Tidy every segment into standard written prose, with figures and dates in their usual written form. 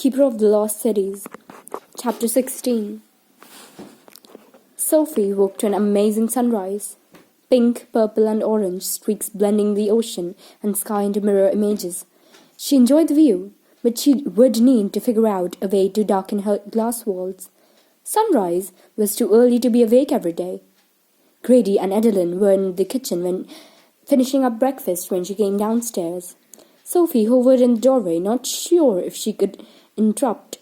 Keeper of the Lost Cities. Chapter 16. Sophie woke to an amazing sunrise. Pink, purple and orange streaks blending the ocean and sky into mirror images. She enjoyed the view, but she would need to figure out a way to darken her glass walls. Sunrise was too early to be awake every day. Grady and Adeline were in the kitchen when finishing up breakfast when she came downstairs. Sophie hovered in the doorway, not sure if she could interrupt.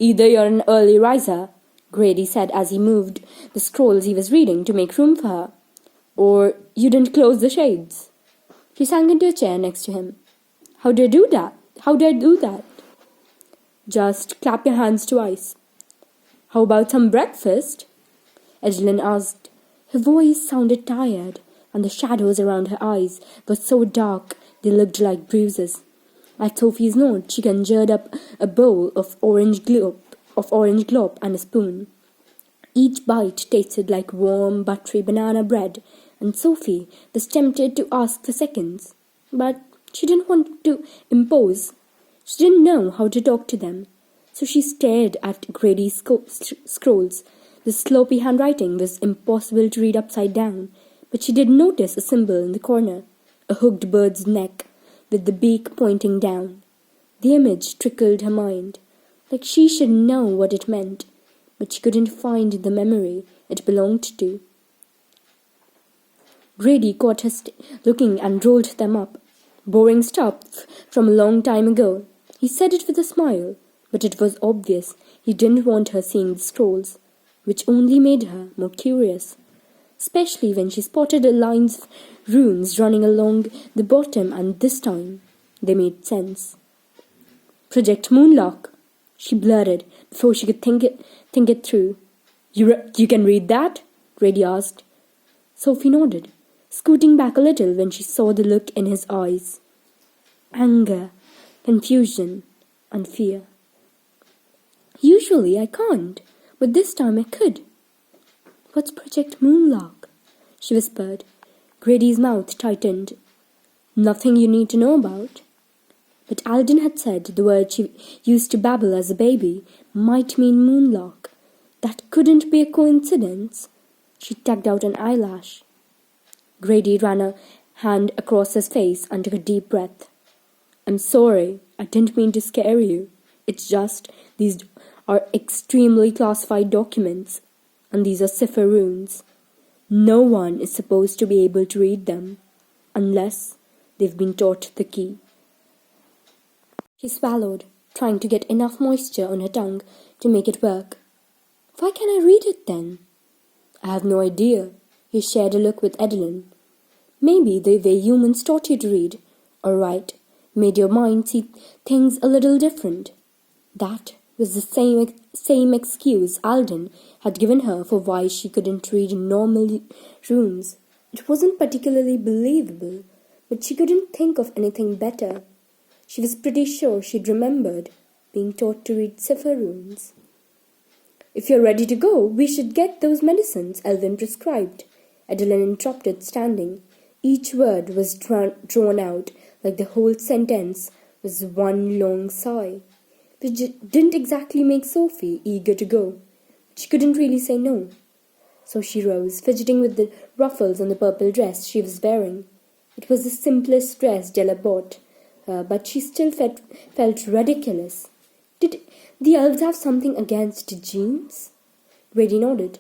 "Either you're an early riser," Grady said as he moved the scrolls he was reading to make room for her, "or you didn't close the shades." She sank into a chair next to him. How do I do that? "Just clap your hands twice." "How about some breakfast?" Adeline asked. Her voice sounded tired, and the shadows around her eyes were so dark they looked like bruises. At Sophie's nod, she conjured up a bowl of orange globe and a spoon. Each bite tasted like warm, buttery banana bread, and Sophie was tempted to ask for seconds. But she didn't want to impose. She didn't know how to talk to them. So she stared at Grady's scrolls. The sloppy handwriting was impossible to read upside down, but she did notice a symbol in the corner, a hooked bird's neck with the beak pointing down. The image trickled her mind, like she should know what it meant, but she couldn't find the memory it belonged to. Grady caught her looking and rolled them up. "Boring stuff from a long time ago." He said it with a smile, but it was obvious he didn't want her seeing the scrolls, which only made her more curious, especially when she spotted the lines of runes running along the bottom, and this time they made sense. "Project Moonlock," she blurted before she could think it through. You can read that?" Grady asked. Sophie nodded, scooting back a little when she saw the look in his eyes. Anger, confusion, and fear. "Usually I can't, but this time I could." "What's Project Moonlock?" she whispered. Grady's mouth tightened. "Nothing you need to know about." But Alden had said the word she used to babble as a baby might mean moonlock. That couldn't be a coincidence. She tugged out an eyelash. Grady ran a hand across his face and took a deep breath. "I'm sorry, I didn't mean to scare you. It's just these are extremely classified documents, and these are cipher runes. No one is supposed to be able to read them, unless they've been taught the key." She swallowed, trying to get enough moisture on her tongue to make it work. "Why can't I read it then?" "I have no idea." He shared a look with Adeline. "Maybe the way humans taught you to read, or write, made your mind see things a little different." That was the same excuse Alden had given her for why she couldn't read normal runes. It wasn't particularly believable, but she couldn't think of anything better. She was pretty sure she'd remembered being taught to read cipher runes. "If you're ready to go, we should get those medicines Elvin prescribed," Adeline interrupted, standing. Each word was drawn out like the whole sentence was one long sigh, which didn't exactly make Sophie eager to go. She couldn't really say no. So she rose, fidgeting with the ruffles on the purple dress she was wearing. It was the simplest dress Della bought her, but she still felt ridiculous. Did the elves have something against jeans? Grady nodded.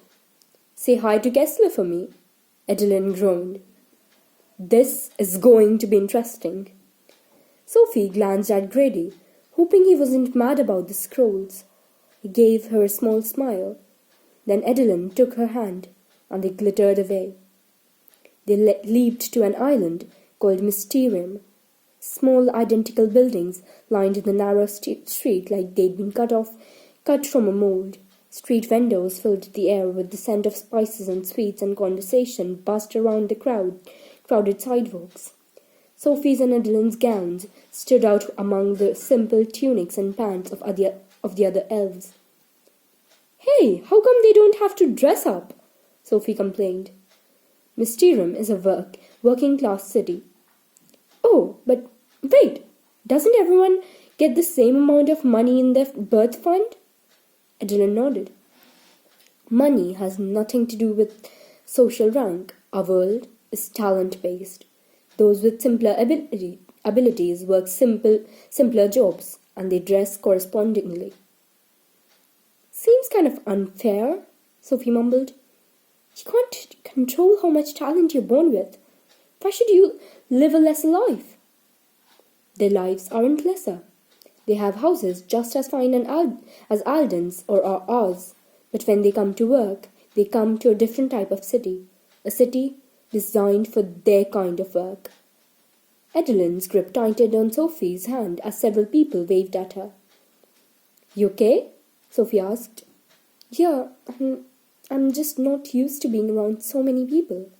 "Say hi to Kessler for me," Adeline groaned. "This is going to be interesting." Sophie glanced at Grady, hoping he wasn't mad about the scrolls. He gave her a small smile. Then Adeline took her hand, and they glittered away. They leaped to an island called Mysterium. Small identical buildings lined the narrow street like they'd been cut from a mold. Street vendors filled the air with the scent of spices and sweets, and conversation buzzed around the crowded sidewalks. Sophie's and Adeline's gowns stood out among the simple tunics and pants of the other elves. "Hey, how come they don't have to dress up?" Sophie complained. "Mysterium is a working-class city." "Oh, but wait, doesn't everyone get the same amount of money in their birth fund? Adeline nodded. Money has nothing to do with social rank. Our world is talent-based. Those with simpler abilities work simpler jobs, and they dress correspondingly. Seems kind of unfair, Sophie mumbled. You can't control how much talent you're born with. Why should you live a lesser life? Their lives aren't lesser. They have houses just as fine as Alden's or ours. But when they come to work, they come to a different type of city. A city designed for their kind of work. Adeline's grip tightened on Sophie's hand as several people waved at her. You okay? Sophie asked. Yeah, I'm just not used to being around so many people.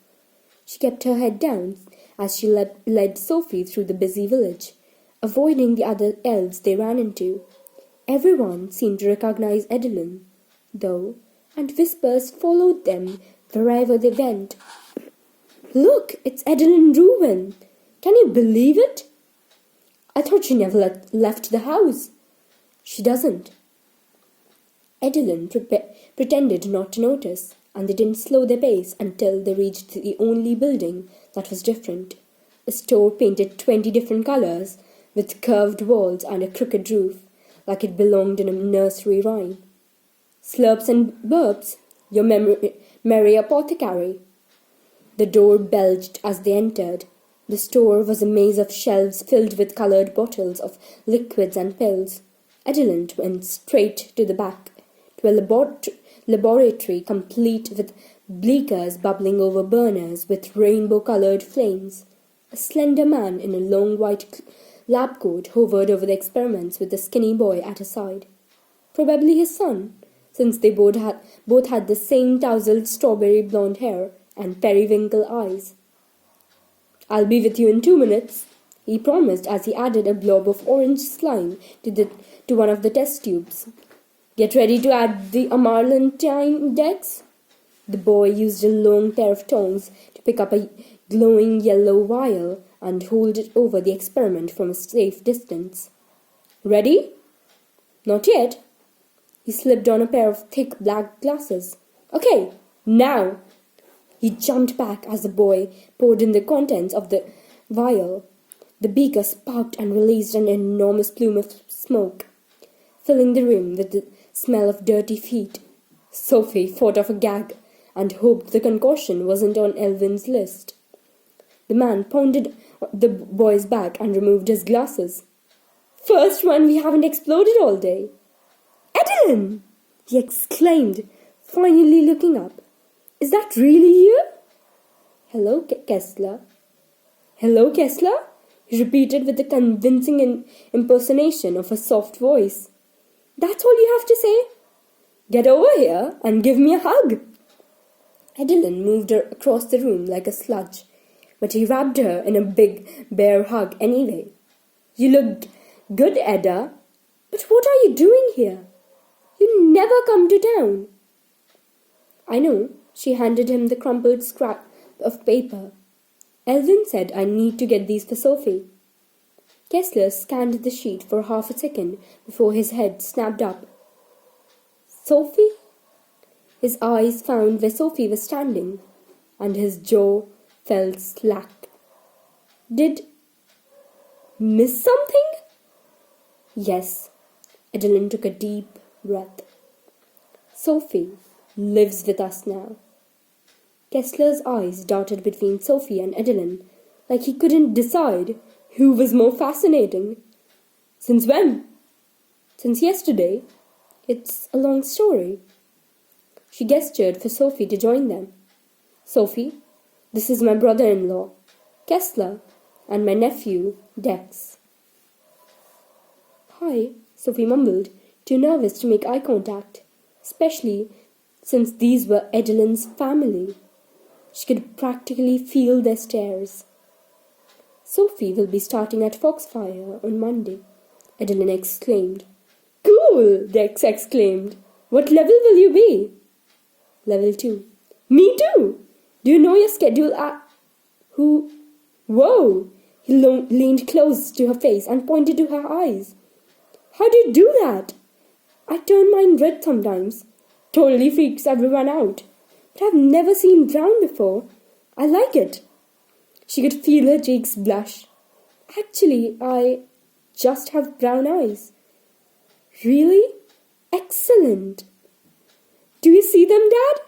She kept her head down as she led Sophie through the busy village, avoiding the other elves they ran into. Everyone seemed to recognize Adeline, though, and whispers followed them wherever they went. Look, it's Adeline Ruin. Can you believe it? I thought she never left the house. She doesn't. Adeline pretended not to notice, and they didn't slow their pace until they reached the only building that was different. A store painted 20 different colors, with curved walls and a crooked roof, like it belonged in a nursery rhyme. Slurps and burps, your merry apothecary. The door belched as they entered. The store was a maze of shelves filled with colored bottles of liquids and pills. Adeline went straight to the back, to a laboratory complete with bleakers bubbling over burners with rainbow-colored flames. A slender man in a long white lab coat hovered over the experiments with a skinny boy at his side. Probably his son, since they both had the same tousled strawberry blonde hair and periwinkle eyes. I'll be with you in 2 minutes, he promised as he added a blob of orange slime to one of the test tubes. Get ready to add the amarantine decks. The boy used a long pair of tongs to pick up a glowing yellow vial and hold it over the experiment from a safe distance. Ready? Not yet. He slipped on a pair of thick black glasses. Okay, now. He jumped back as the boy poured in the contents of the vial. The beaker sparked and released an enormous plume of smoke, filling the room with the smell of dirty feet. Sophie fought off a gag and hoped the concoction wasn't on Elvin's list. The man pounded the boy's back and removed his glasses. First one we haven't exploded all day. Adeline! He exclaimed, finally looking up. Is that really you? Hello, Kessler. Hello, Kessler? He repeated with a convincing impersonation of a soft voice. That's all you have to say? Get over here and give me a hug. Adeline moved her across the room like a sludge, but he wrapped her in a big bear hug anyway. You look good, Edda. But what are you doing here? You never come to town. I know. She handed him the crumpled scrap of paper. Elvin said I need to get these for Sophie. Kessler scanned the sheet for half a second before his head snapped up. Sophie? His eyes found where Sophie was standing, and his jaw fell slack. Did miss something? Yes. Adeline took a deep breath. Sophie lives with us now. Kessler's eyes darted between Sophie and Adeline, like he couldn't decide who was more fascinating. Since when? Since yesterday. It's a long story. She gestured for Sophie to join them. Sophie, this is my brother-in-law, Kessler, and my nephew, Dex. Hi, Sophie mumbled, too nervous to make eye contact, especially since these were Adeline's family. She could practically feel their stares. Sophie will be starting at Foxfire on Monday, Adeline exclaimed. Cool, Dex exclaimed. What level will you be? Level 2. Me too. Do you know your schedule Who? Whoa! He leaned close to her face and pointed to her eyes. How do you do that? I turn mine red sometimes. Totally freaks everyone out. But I've never seen brown before. I like it. She could feel her cheeks blush. Actually, I just have brown eyes. Really? Excellent. Do you see them, Dad?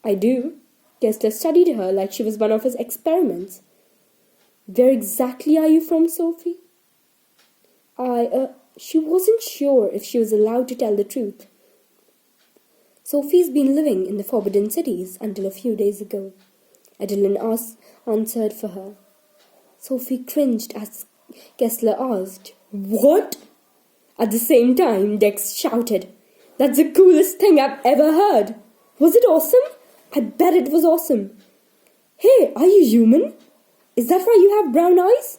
I do. Kessler studied her like she was one of his experiments. Where exactly are you from, Sophie? She wasn't sure if she was allowed to tell the truth. Sophie's been living in the Forbidden Cities until a few days ago. Adeline answered for her. Sophie cringed as Kessler asked, What? At the same time, Dex shouted, That's the coolest thing I've ever heard. Was it awesome? I bet it was awesome. Hey, are you human? Is that why you have brown eyes?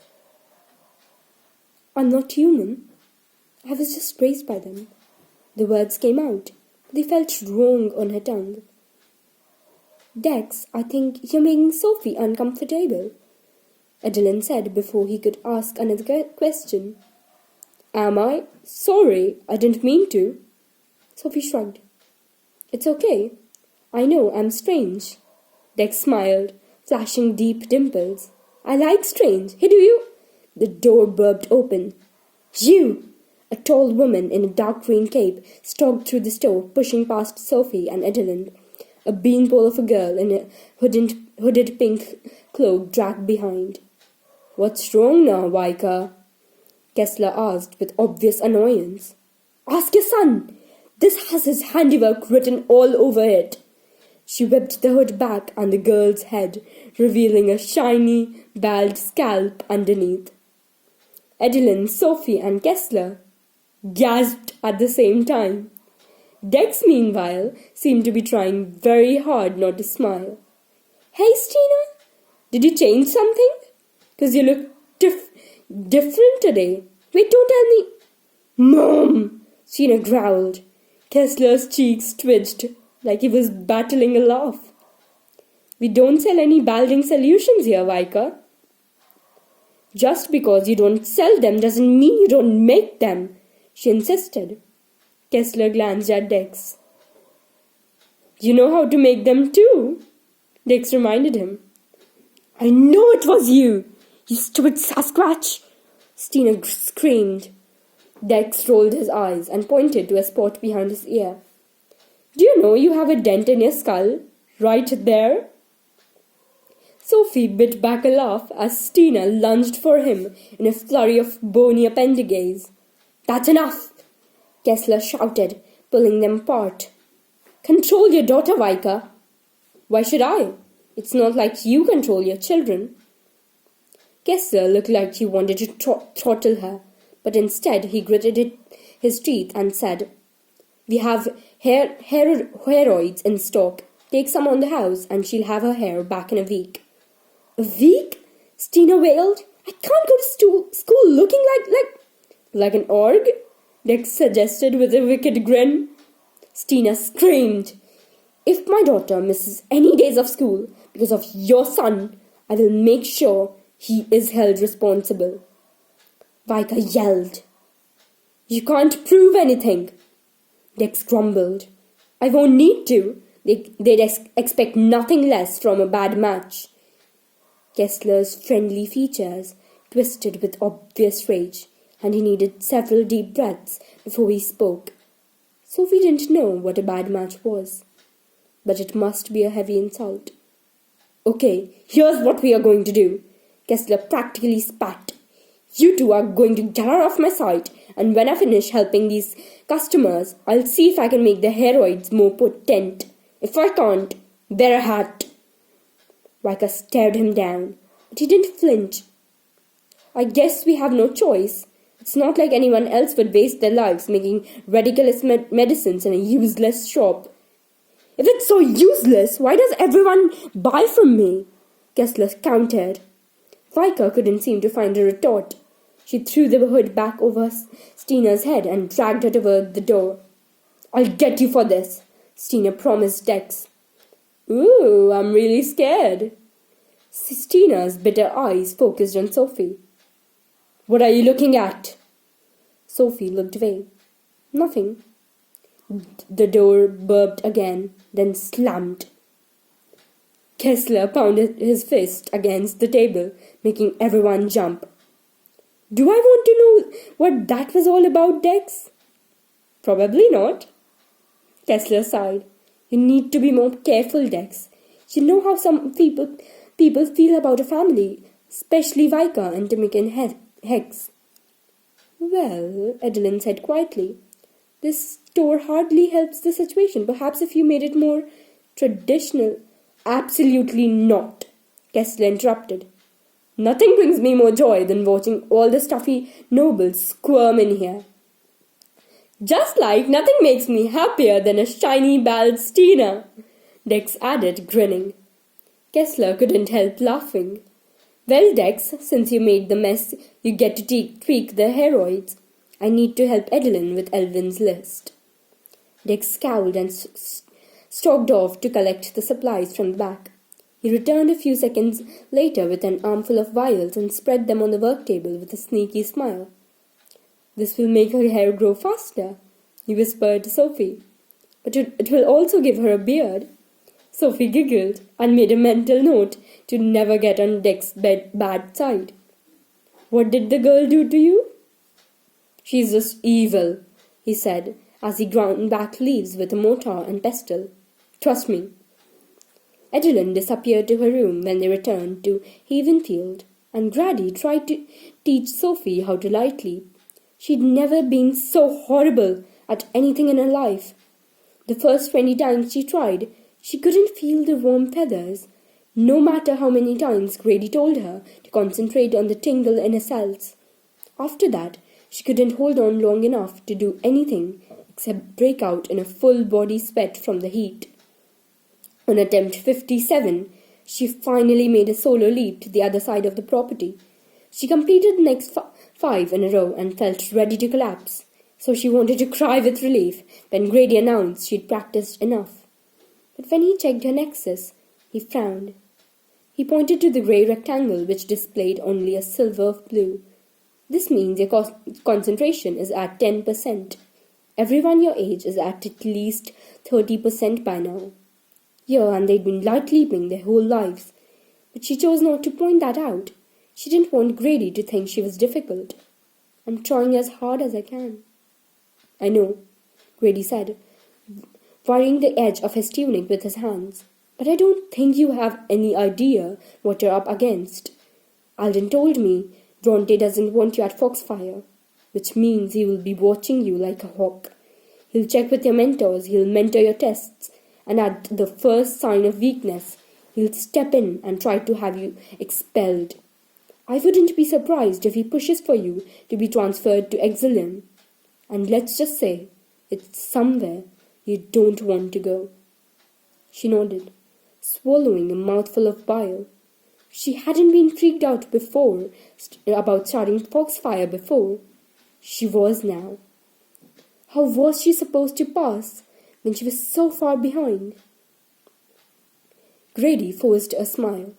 I'm not human. I was just raised by them. The words came out. They felt wrong on her tongue. Dex, I think you're making Sophie uncomfortable, Adeline said before he could ask another question. Am I? Sorry, I didn't mean to. Sophie shrugged. It's okay. I know I'm strange. Dex smiled, flashing deep dimples. I like strange. Hey, do you? The door burst open. You! A tall woman in a dark green cape stalked through the store, pushing past Sophie and Adeline. A beanpole of a girl in a hooded pink cloak dragged behind. What's wrong now, Vika? Kessler asked with obvious annoyance. Ask your son. This has his handiwork written all over it. She whipped the hood back on the girl's head, revealing a shiny, bald scalp underneath. Adeline, Sophie, and Kessler gasped at the same time. Dex, meanwhile, seemed to be trying very hard not to smile. Hey, Stina, did you change something? 'Cause you look different today. Wait, don't tell me. Mom, Stina growled. Kessler's cheeks twitched like he was battling a laugh. We don't sell any balding solutions here, Vika. Just because you don't sell them doesn't mean you don't make them, she insisted. Kessler glanced at Dex. You know how to make them too, Dex reminded him. I know it was you, you stupid Sasquatch, Stina screamed. Dex rolled his eyes and pointed to a spot behind his ear. Do you know you have a dent in your skull? Right there? Sophie bit back a laugh as Stina lunged for him in a flurry of bony appendages. That's enough! Kessler shouted, pulling them apart. Control your daughter, Vika. Why should I? It's not like you control your children. Kessler looked like he wanted to throttle her, but instead he gritted his teeth and said, We have hairoids in stock. Take some on the house and she'll have her hair back in a week. A week? Stina wailed. I can't go to school looking like an org, Dex suggested with a wicked grin. Stina screamed. If my daughter misses any days of school because of your son, I will make sure he is held responsible. Vika yelled. You can't prove anything, Dex grumbled. I won't need to. They'd expect nothing less from a bad match. Kessler's friendly features twisted with obvious rage, and he needed several deep breaths before he spoke. Sophie didn't know what a bad match was, but it must be a heavy insult. Okay, here's what we are going to do, Kessler practically spat. You two are going to get her off my site, and when I finish helping these customers, I'll see if I can make the hairoids more potent. If I can't, wear a hat. Vika stared him down, but he didn't flinch. I guess we have no choice. It's not like anyone else would waste their lives making ridiculous medicines in a useless shop. If it's so useless, why does everyone buy from me? Kessler countered. Vika couldn't seem to find a retort. She threw the hood back over Stina's head and dragged her toward the door. I'll get you for this, Stina promised Dex. Ooh, I'm really scared. Stina's bitter eyes focused on Sophie. What are you looking at? Sophie looked away. Nothing. The door burped again, then slammed. Kessler pounded his fist against the table, making everyone jump. Do I want to know what that was all about, Dex? Probably not. Kessler sighed. You need to be more careful, Dex. You know how some people feel about a family, especially Vika and Timmy and Hex. Well, Adeline said quietly, this store hardly helps the situation. Perhaps if you made it more traditional. Absolutely not, Kessler interrupted. Nothing brings me more joy than watching all the stuffy nobles squirm in here. Just like nothing makes me happier than a shiny Balstina, Dex added, grinning. Kessler couldn't help laughing. Well, Dex, since you made the mess, you get to tweak the heroids. I need to help Adeline with Elvin's list. Dex scowled and stalked off to collect the supplies from the back. He returned a few seconds later with an armful of vials and spread them on the work table with a sneaky smile. This will make her hair grow faster, he whispered to Sophie. But it will also give her a beard. Sophie giggled and made a mental note to never get on Dex's bad side. What did the girl do to you? She's just evil, he said as he ground back leaves with a mortar and pestle. Trust me. Adeline disappeared to her room when they returned to Havenfield, and Grady tried to teach Sophie how to lightly. She'd never been so horrible at anything in her life. The first 20 times she tried, she couldn't feel the warm feathers, no matter how many times Grady told her to concentrate on the tingle in her cells. After that, she couldn't hold on long enough to do anything except break out in a full-body sweat from the heat. On attempt 57, she finally made a solo leap to the other side of the property. She completed the next 5 in a row and felt ready to collapse, so she wanted to cry with relief when Grady announced she'd practiced enough. But when he checked her nexus, he frowned. He pointed to the grey rectangle which displayed only a silver of blue. This means your concentration is at 10%. Everyone your age is at least 30% by now. Yeah, and they'd been light leaping their whole lives. But she chose not to point that out. She didn't want Grady to think she was difficult. I'm trying as hard as I can. I know, Grady said, worrying the edge of his tunic with his hands. But I don't think you have any idea what you're up against. Alden told me Bronte doesn't want you at Foxfire, which means he will be watching you like a hawk. He'll check with your mentors, he'll mentor your tests, and at the first sign of weakness, he'll step in and try to have you expelled. I wouldn't be surprised if he pushes for you to be transferred to Exilium. And let's just say, it's somewhere you don't want to go. She nodded, swallowing a mouthful of bile. She hadn't been freaked out before about starting Foxfire before. She was now. How was she supposed to pass when she was so far behind? Grady forced a smile.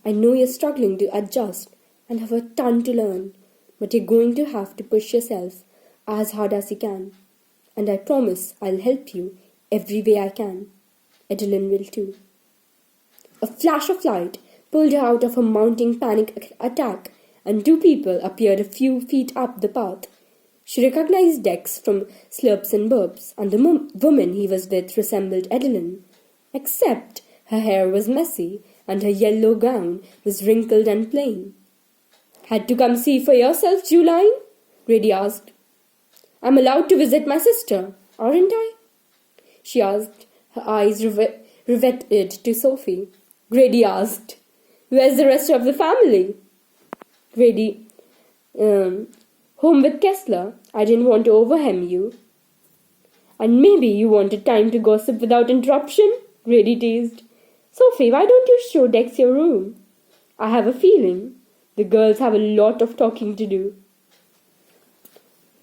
I know you're struggling to adjust and have a ton to learn, but you're going to have to push yourself as hard as you can. And I promise I'll help you every way I can. Adeline will too. A flash of light pulled her out of her mounting panic attack, and 2 people appeared a few feet up the path. She recognized Dex from Slurps and Burps, and the woman he was with resembled Adeline, except her hair was messy and her yellow gown was wrinkled and plain. Had to come see for yourself, Juline? Grady asked. I'm allowed to visit my sister, aren't I? She asked, her eyes riveted to Sophie. Grady asked, where's the rest of the family? Grady, home with Kessler. I didn't want to overwhelm you. And maybe you wanted time to gossip without interruption? Grady teased. Sophie, why don't you show Dex your room? I have a feeling the girls have a lot of talking to do.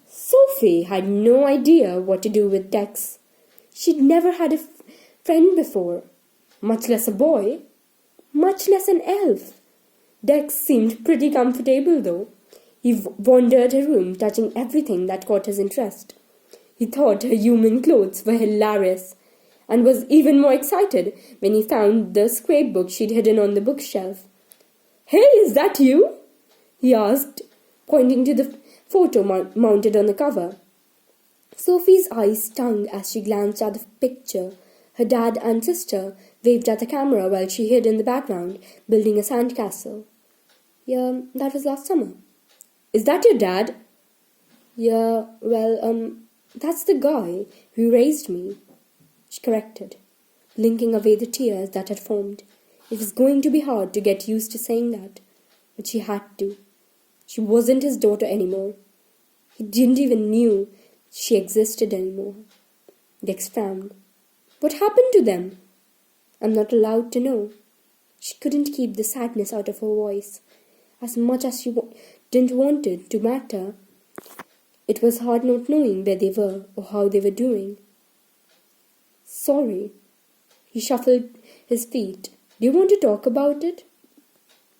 Sophie had no idea what to do with Dex. She'd never had a friend before, much less a boy, much less an elf. Dex seemed pretty comfortable though. He wandered her room, touching everything that caught his interest. He thought her human clothes were hilarious, and was even more excited when he found the scrapbook she'd hidden on the bookshelf. "Hey, is that you?" he asked, pointing to the photo mounted on the cover. Sophie's eyes stung as she glanced at the picture. Her dad and sister waved at the camera while she hid in the background, building a sandcastle. "Yeah, that was last summer." "Is that your dad?" "Yeah, well, that's the guy who raised me," she corrected, blinking away the tears that had formed. It was going to be hard to get used to saying that, but she had to. She wasn't his daughter anymore. He didn't even know she existed anymore. Dex frowned. "What happened to them?" "I'm not allowed to know." She couldn't keep the sadness out of her voice. As much as she didn't want it to matter, it was hard not knowing where they were or how they were doing. "Sorry." He shuffled his feet. "Do you want to talk about it?"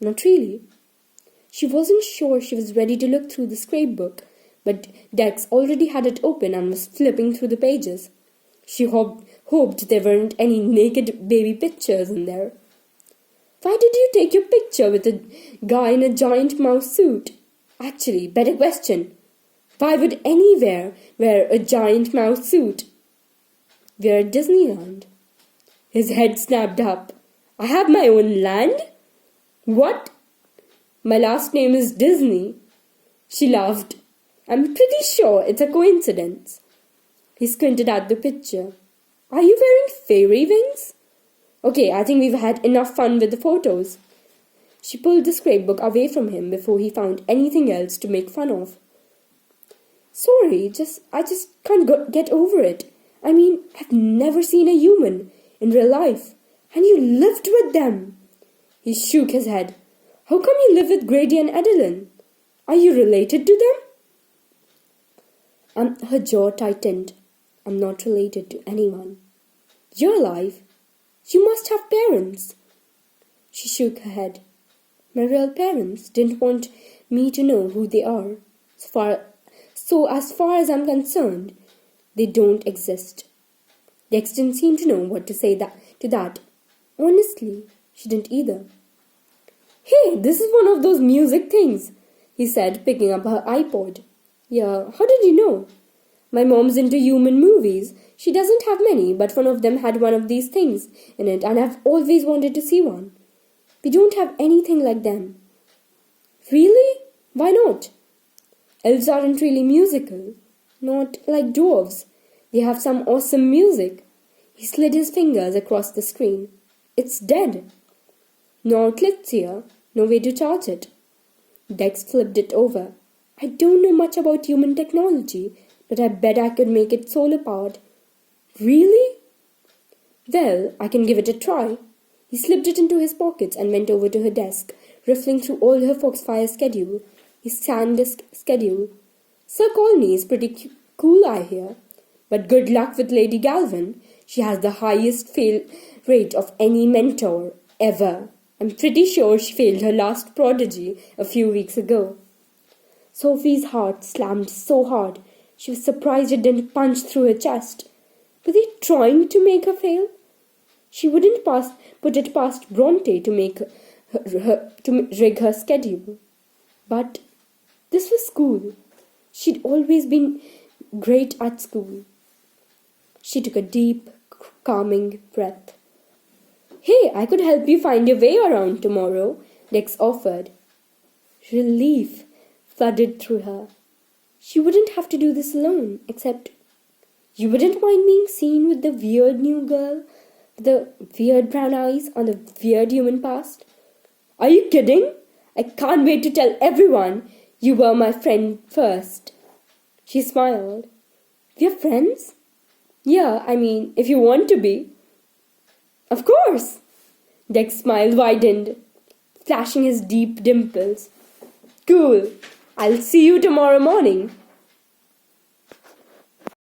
"Not really." She wasn't sure she was ready to look through the scrapbook, but Dex already had it open and was flipping through the pages. She hoped there weren't any naked baby pictures in there. "Why did you take your picture with a guy in a giant mouse suit?" "Actually, better question. Why would anywhere wear a giant mouse suit?" "We're at Disneyland." His head snapped up. "I have my own land?" "What?" "My last name is Disney." She laughed. "I'm pretty sure it's a coincidence." He squinted at the picture. "Are you wearing fairy wings?" "Okay, I think we've had enough fun with the photos." She pulled the scrapbook away from him before he found anything else to make fun of. "Sorry, I just can't get over it. I mean, I've never seen a human in real life, and you lived with them." He shook his head. "How come you live with Grady and Adeline? Are you related to them?" Her jaw tightened. "I'm not related to anyone." "You're alive. You must have parents." She shook her head. "My real parents didn't want me to know who they are. So as far as I'm concerned, they don't exist." Dex didn't seem to know what to say to that. Honestly, she didn't either. "Hey, this is one of those music things," he said, picking up her iPod. "Yeah, how did you know?" "My mom's into human movies. She doesn't have many, but one of them had one of these things in it, and I've always wanted to see one." "We don't have anything like them." "Really? Why not?" "Elves aren't really musical. Not like dwarves. They have some awesome music." He slid his fingers across the screen. "It's dead. No outlets here. No way to charge it." Dex flipped it over. "I don't know much about human technology, but I bet I could make it solar powered." "Really?" "Well, I can give it a try." He slipped it into his pockets and went over to her desk, riffling through all her Foxfire schedule. His SanDisk schedule. "Sir Colney is pretty cool, I hear. But good luck with Lady Galvin. She has the highest fail rate of any mentor ever. I'm pretty sure she failed her last prodigy a few weeks ago." Sophie's heart slammed so hard, she was surprised it didn't punch through her chest. Were they trying to make her fail? She wouldn't put it past Bronte to rig her schedule. But this was school. She'd always been great at school. She took a deep, calming breath. "Hey, I could help you find your way around tomorrow," Dex offered. Relief flooded through her. She wouldn't have to do this alone, except, "You wouldn't mind being seen with the weird new girl, with the weird brown eyes on the weird human past?" "Are you kidding? I can't wait to tell everyone you were my friend first." She smiled. "We're friends?" "Yeah, I mean, if you want to be." "Of course!" Dex smile widened, flashing his deep dimples. "Cool. I'll see you tomorrow morning."